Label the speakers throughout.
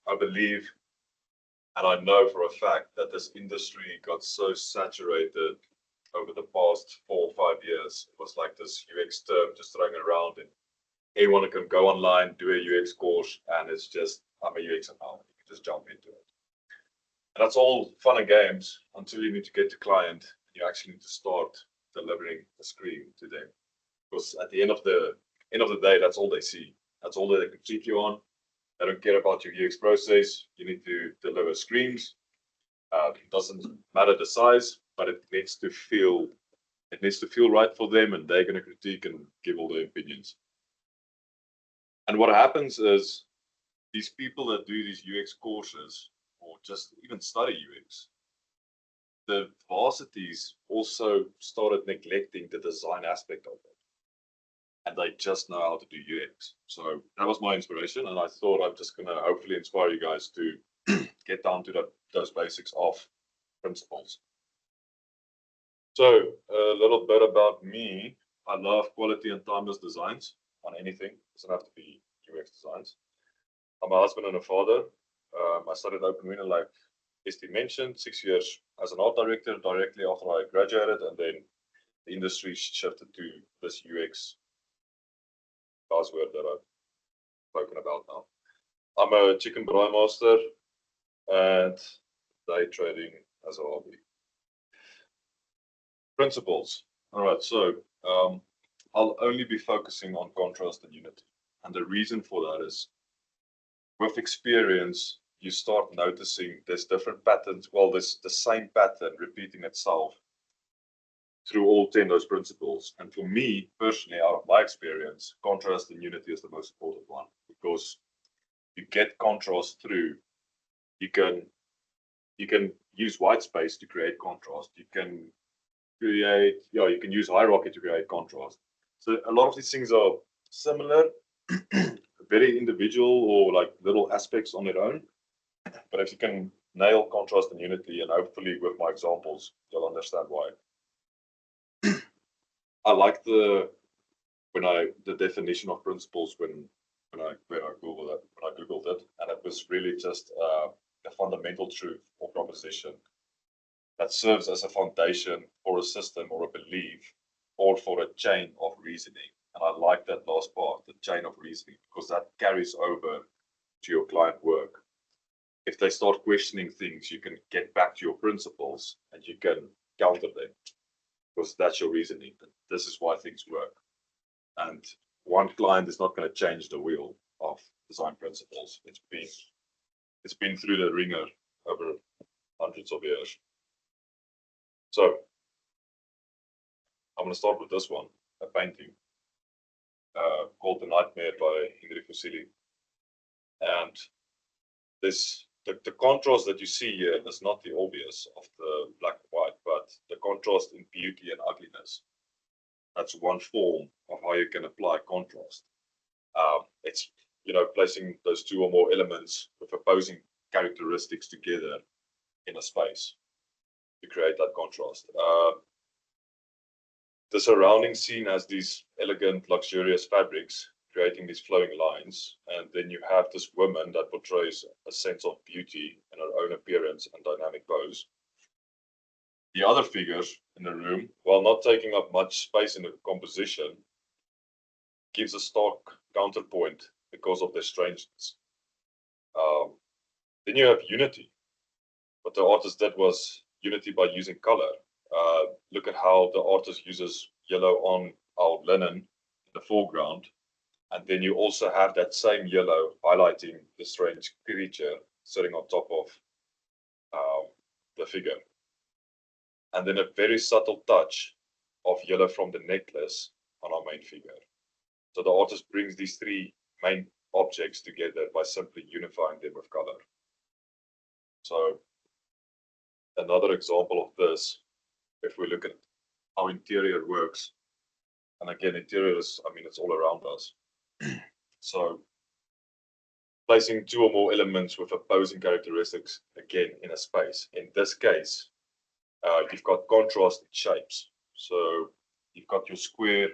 Speaker 1: I believe, and I know for a fact that this industry got so saturated over the past 4 or 5 years. It was like this UX term just thrown around, and anyone can go online, do a UX course, and it's just, I'm a UX now. You can just jump into it. And that's all fun and games until you need to get to client. You actually need to start delivering the screen to them. Because at the end of the day, that's all they see. That's all that they can treat you on. They don't care about your UX process. You need to deliver screens. It doesn't matter the size, but it needs to feel right for them, and they're going to critique and give all their opinions. And what happens is these people that do these UX courses or just even study UX, the varsities also started neglecting the design aspect of it. And they just know how to do UX. So that was my inspiration, and I thought I'm just going to hopefully inspire you guys to get down to those basics of principles. So a little bit about me. I love quality and timeless designs on anything. It doesn't have to be UX designs. I'm a husband and a father. I studied OpenWindow, like Esty mentioned, 6 years as an art director directly after I graduated, and then the industry shifted to this UX buzzword that I've spoken about now. I'm a chicken braai master and day trading as a hobby. Principles. All right, so I'll only be focusing on contrast and unity. And the reason for that is with experience, you start noticing there's different patterns. Well, there's the same pattern repeating itself through all 10 of those principles. And for me, personally, out of my experience, contrast and unity is the most important one, because you get contrast through. You can use white space to create contrast. You can use hierarchy to create contrast. So a lot of these things are similar, very individual or like little aspects on their own. But if you can nail contrast and unity, and hopefully with my examples, you'll understand why. I like the definition of principles when I googled it, and it was really just a fundamental truth or proposition that serves as a foundation for a system or a belief or for a chain of reasoning. And I like that last part, the chain of reasoning, because that carries over to your client work. If they start questioning things, you can get back to your principles and you can counter them, because that's your reasoning. This is why things work. And one client is not going to change the wheel of design principles. It's been through the ringer over hundreds of years. So I'm going to start with this one, a painting called The Nightmare by Henry Fuseli. And the contrast that you see here is not the obvious of the black and white, but the contrast in beauty and ugliness. That's one form of how you can apply contrast. It's placing those two or more elements with opposing characteristics together in a space to create that contrast. The surrounding scene has these elegant, luxurious fabrics creating these flowing lines, and then you have this woman that portrays a sense of beauty in her own appearance and dynamic pose. The other figures in the room, while not taking up much space in the composition, gives a stark counterpoint because of their strangeness. Then you have unity. What the artist did was unity by using color. Look at how the artist uses yellow on our linen in the foreground. And then you also have that same yellow highlighting the strange creature sitting on top of the figure. And then a very subtle touch of yellow from the necklace on our main figure. So the artist brings these three main objects together by simply unifying them with color. So another example of this, if we look at how interior works, and again, interior is, it's all around us. So placing two or more elements with opposing characteristics, again, in a space. In this case, you've got contrast in shapes. So you've got your square,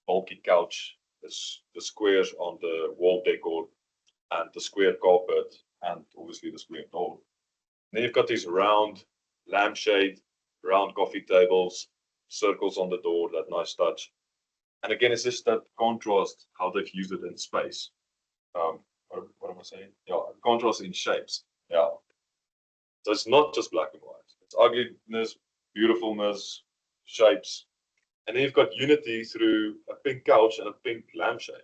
Speaker 1: bulky couch, the squares on the wall decor, and the square carpet, and obviously the square door. Then you've got these round lampshade, round coffee tables, circles on the door, that nice touch. And again, it's just that contrast, how they've used it in space. What am I saying? Yeah, contrast in shapes. Yeah. So it's not just black and white. It's ugliness, beautifulness, shapes. And then you've got unity through a pink couch and a pink lampshade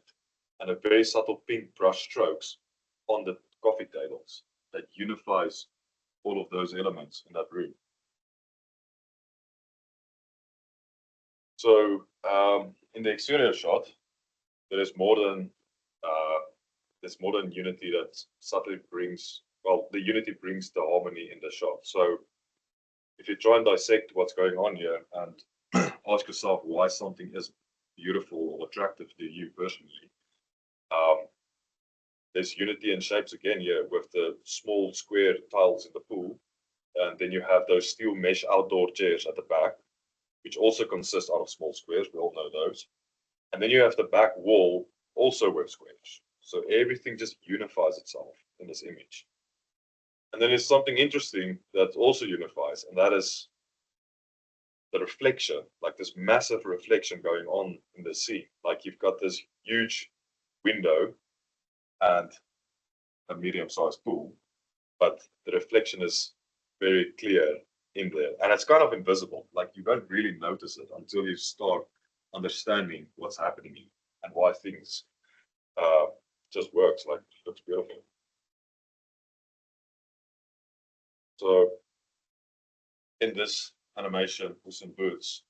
Speaker 1: and a very subtle pink brush strokes on the coffee tables that unifies all of those elements in that room. So in the exterior shot, there's more than unity that subtly brings, well, the unity brings the harmony in the shot. So if you try and dissect what's going on here and ask yourself why something is beautiful or attractive to you personally, there's unity in shapes again here with the small square tiles in the pool. And then you have those steel mesh outdoor chairs at the back, which also consist out of small squares. We all know those. And then you have the back wall also with squares. So everything just unifies itself in this image. And then there's something interesting that also unifies, and that is the reflection, like this massive reflection going on in the scene. Like you've got this huge window and a medium-sized pool, but the reflection is very clear in there, and it's kind of invisible. Like you don't really notice it until you start understanding what's happening and why things just works. Like it looks beautiful. So in this animation, Puss in Boots,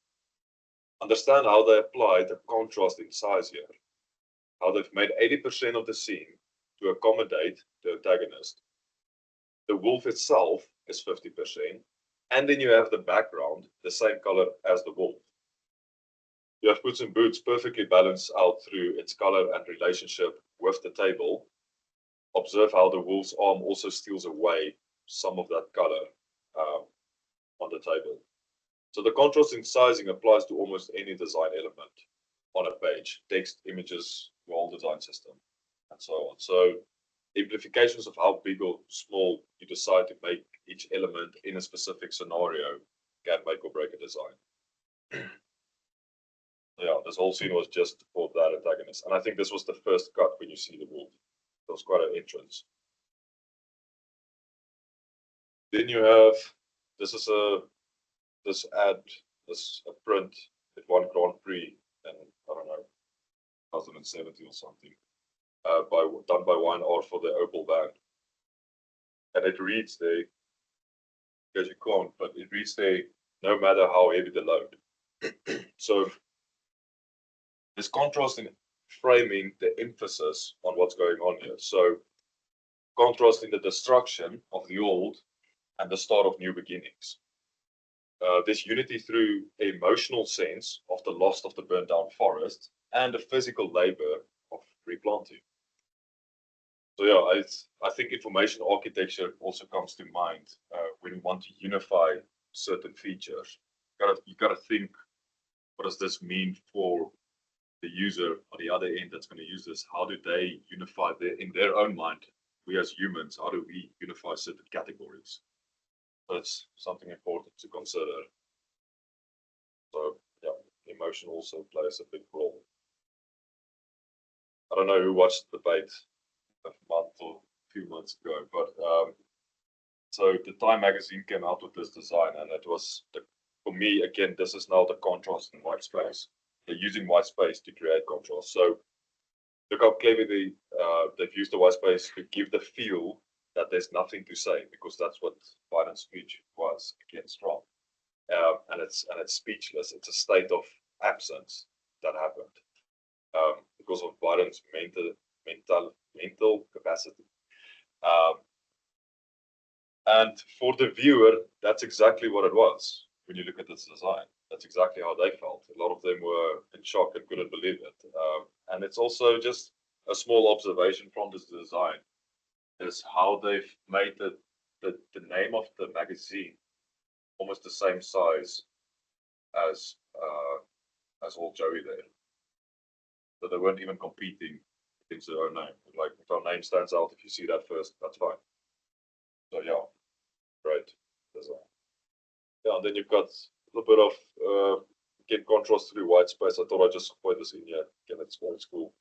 Speaker 1: understand how they apply the contrast in size here. How they've made 80% of the scene to accommodate the antagonist. The wolf itself is 50%, and then you have the background, the same color as the wolf. You have Puss in Boots perfectly balanced out through its color and relationship with the table. Observe how the wolf's arm also steals away some of that color on the table. So the contrast in sizing applies to almost any design element on a page, text, images, wall design system, and so on. So implications of how big or small you decide to make each element in a specific scenario can make or break a design. Yeah, this whole scene was just for that antagonist. And I think this was the first cut when you see the wolf. It was quite an entrance. Then you have, this is a print at one Grand Prix in, I don't know, 2017 or something, done by Wine Art for the Opel band. And it reads there, because you can't, but it reads there, no matter how heavy the load. So there's contrast in framing the emphasis on what's going on here. So contrasting the destruction of the old and the start of new beginnings. There's unity through an emotional sense of the loss of the burned down forest and the physical labor of replanting. So yeah, I think information architecture also comes to mind when you want to unify certain features. You gotta think, what does this mean for the user on the other end that's going to use this? How do they unify in their own mind? We as humans, how do we unify certain categories? That's something important to consider. So yeah, emotion also plays a big role. I don't know who watched the debate a month or a few months ago, but so the Time magazine came out with this design, and it was for me again. This is now the contrast in white space. They're using white space to create contrast. So look how cleverly they've used the white space to give the feel that there's nothing to say, because that's what Biden's speech was against strong. And it's speechless. It's a state of absence that happened because of Biden's mental capacity. And for the viewer, that's exactly what it was. When you look at this design, that's exactly how they felt. A lot of them were in shock and couldn't believe it. And it's also just a small observation from this design is how they've made the name of the magazine almost the same size as Old Joey there. So they weren't even competing against their own name. Like if our name stands out, if you see that first, that's fine. So yeah, great design. Yeah, and then you've got a little bit of again contrast through white space. I thought I'd just point this in here. Again, it's old school.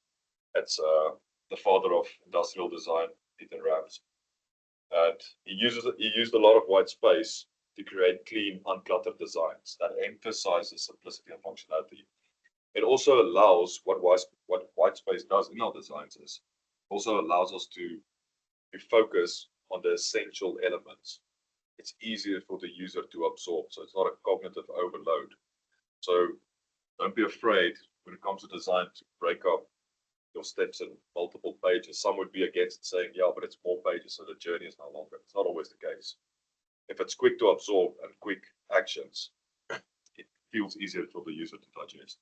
Speaker 1: It's the father of industrial design, Peter Rams, and he used a lot of white space to create clean, uncluttered designs that emphasizes simplicity and functionality. It also allows what white space does in our designs is also allows us to focus on the essential elements. It's easier for the user to absorb, so it's not a cognitive overload. So don't be afraid when it comes to design to break up your steps in multiple pages. Some would be against saying, yeah, but it's more pages, so the journey is no longer. It's not always the case. If it's quick to absorb and quick actions, it feels easier for the user to digest.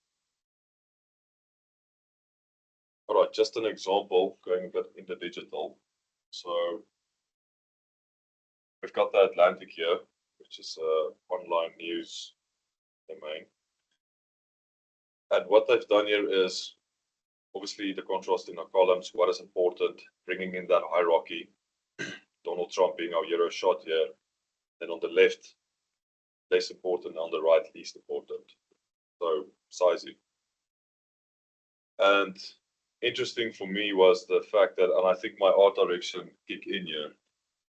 Speaker 1: All right, just an example going a bit into digital. So we've got the Atlantic here, which is an online news domain. And what they've done here is obviously the contrast in the columns, what is important, bringing in that hierarchy. Donald Trump being our hero shot here. Then on the left, less important, on the right, least important. So sizing. And interesting for me was the fact that, and I think my art direction kick in here,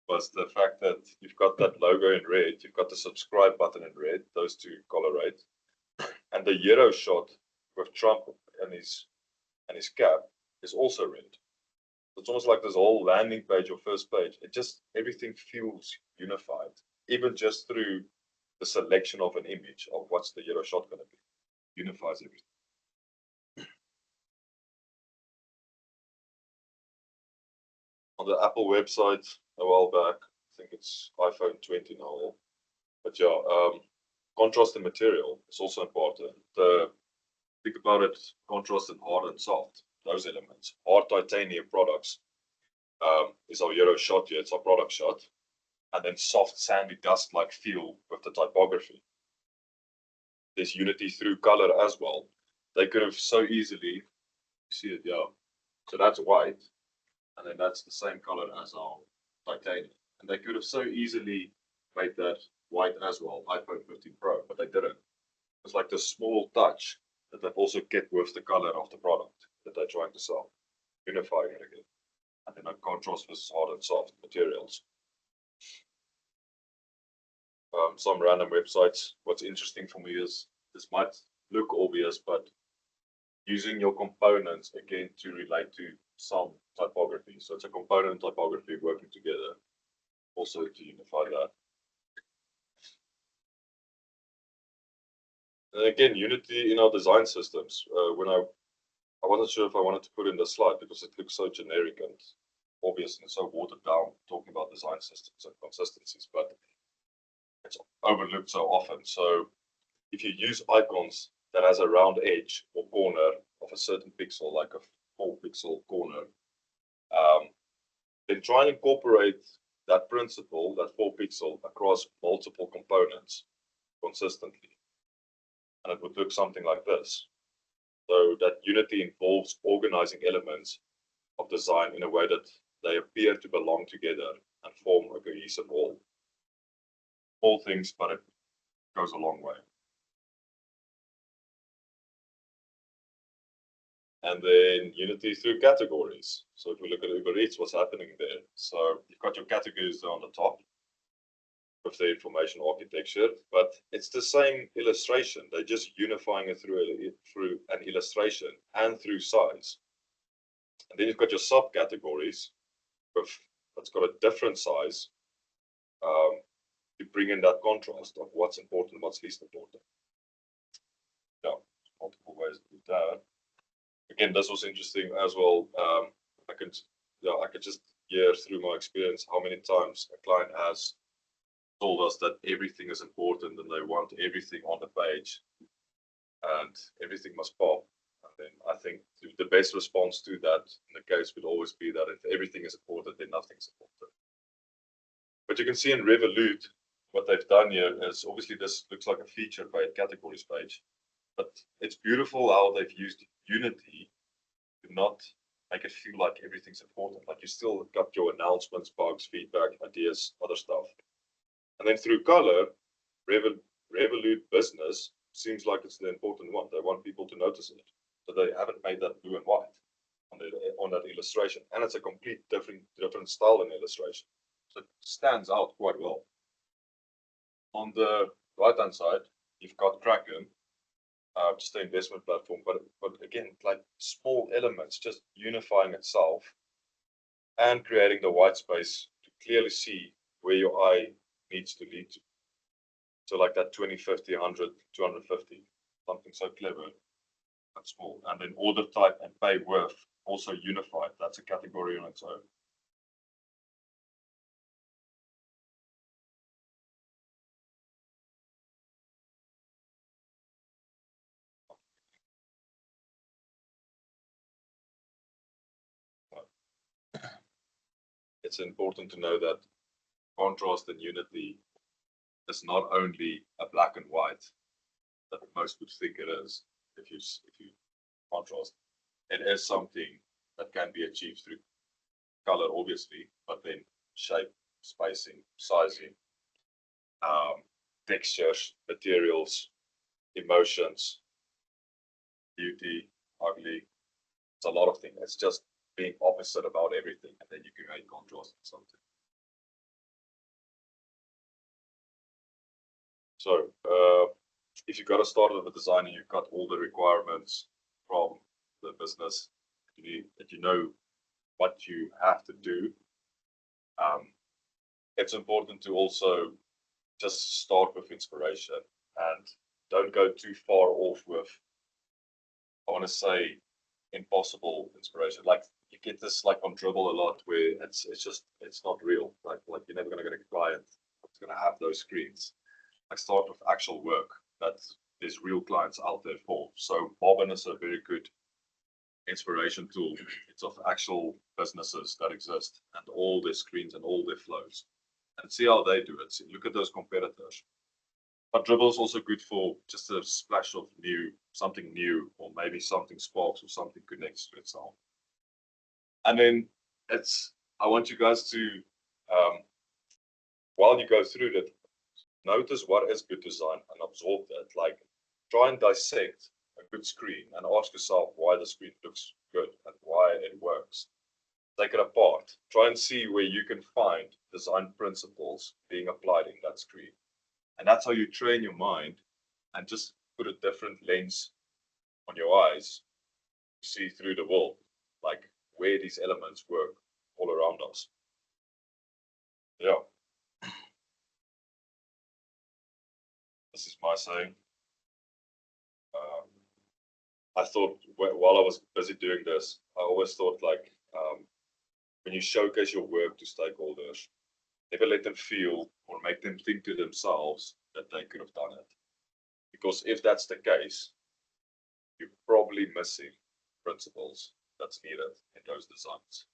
Speaker 1: was the fact that you've got that logo in red, you've got the subscribe button in red, those two colorate, and the hero shot with Trump and his cap is also red. It's almost like this whole landing page or first page, it just, everything feels unified, even just through the selection of an image of what's the hero shot going to be. Unifies everything. On the Apple website a while back, I think it's iPhone 20 now, but yeah, contrast in material is also important. Think about it, contrast in hard and soft, those elements. Hard titanium products is our hero shot here, it's our product shot. And then soft, sandy, dust-like feel with the typography. There's unity through color as well. They could have so easily, you see it, yeah. So that's white, and then that's the same color as our titanium. And they could have so easily made that white as well, iPhone 15 Pro, but they didn't. It's like the small touch that they've also kept with the color of the product that they're trying to sell, unifying it again. And then a contrast with hard and soft materials. Some random websites. What's interesting for me is this might look obvious, but using your components again to relate to some typography. So it's a component and typography working together, also to unify that. And again, unity in our design systems. When I wasn't sure if I wanted to put in the slide because it looks so generic and obvious and so watered down, talking about design systems and consistencies, but it's overlooked so often. So if you use icons that has a round edge or corner of a certain pixel, like a 4-pixel corner, then try and incorporate that principle, that 4-pixel, across multiple components consistently. And it would look something like this. So that unity involves organizing elements of design in a way that they appear to belong together and form a cohesive whole. Small things, but it goes a long way. And then unity through categories. So if we look at Uber Eats, what's happening there? So you've got your categories there on the top with the information architecture, but it's the same illustration. They're just unifying it through an illustration and through size. And then you've got your subcategories that's got a different size to bring in that contrast of what's important and what's least important. Yeah, multiple ways to do that. Again, this was interesting as well. I could just hear through my experience how many times a client has told us that everything is important and they want everything on the page and everything must pop. And then I think the best response to that in the case would always be that if everything is important, then nothing's important. But you can see in Revolut, what they've done here is obviously this looks like a feature page, categories page, but it's beautiful how they've used unity to not make it feel like everything's important. Like you still got your announcements, bugs, feedback, ideas, other stuff. And then through color, Revolut Business seems like it's the important one. They want people to notice it. So they haven't made that blue and white on that illustration. And it's a complete different style in illustration. So it stands out quite well. On the right-hand side, you've got Kraken, just the investment platform, but again, like small elements, just unifying itself and creating the white space to clearly see where your eye needs to lead to. So like that 20, 50, 100, 250, something so clever and small. And then order type and pay with also unified. That's a category on its own. It's important to know that contrast and unity is not only a black and white that most would think it is. If you contrast, it is something that can be achieved through color, obviously, but then shape, spacing, sizing, textures, materials, emotions, beauty, ugly. It's a lot of things. It's just being opposite about everything, and then you can create contrast in something. So, if you got to start with a design and you've got all the requirements from the business, that you know what you have to do, it's important to also just start with inspiration and don't go too far off with, I want to say, impossible inspiration. Like you get this like on Dribble a lot where it's not real. Like you're never gonna get a client that's gonna have those screens. Like start with actual work that there's real clients out there for. So Bobbin is a very good inspiration tool. It's of actual businesses that exist and all their screens and all their flows. And see how they do it. See, look at those competitors. But Dribble is also good for just a splash of something new, or maybe something sparks or something connects to itself. And then I want you guys to, while you go through that, notice what is good design and absorb that. Like try and dissect a good screen and ask yourself why the screen looks good and why it works. Take it apart. Try and see where you can find design principles being applied in that screen. And that's how you train your mind and just put a different lens on your eyes to see through the world, like where these elements work all around us. Yeah. This is my saying. I thought while I was busy doing this, I always thought like when you showcase your work to stakeholders, never let them feel or make them think to themselves that they could have done it. Because if that's the case, you're probably missing principles that's needed in those designs.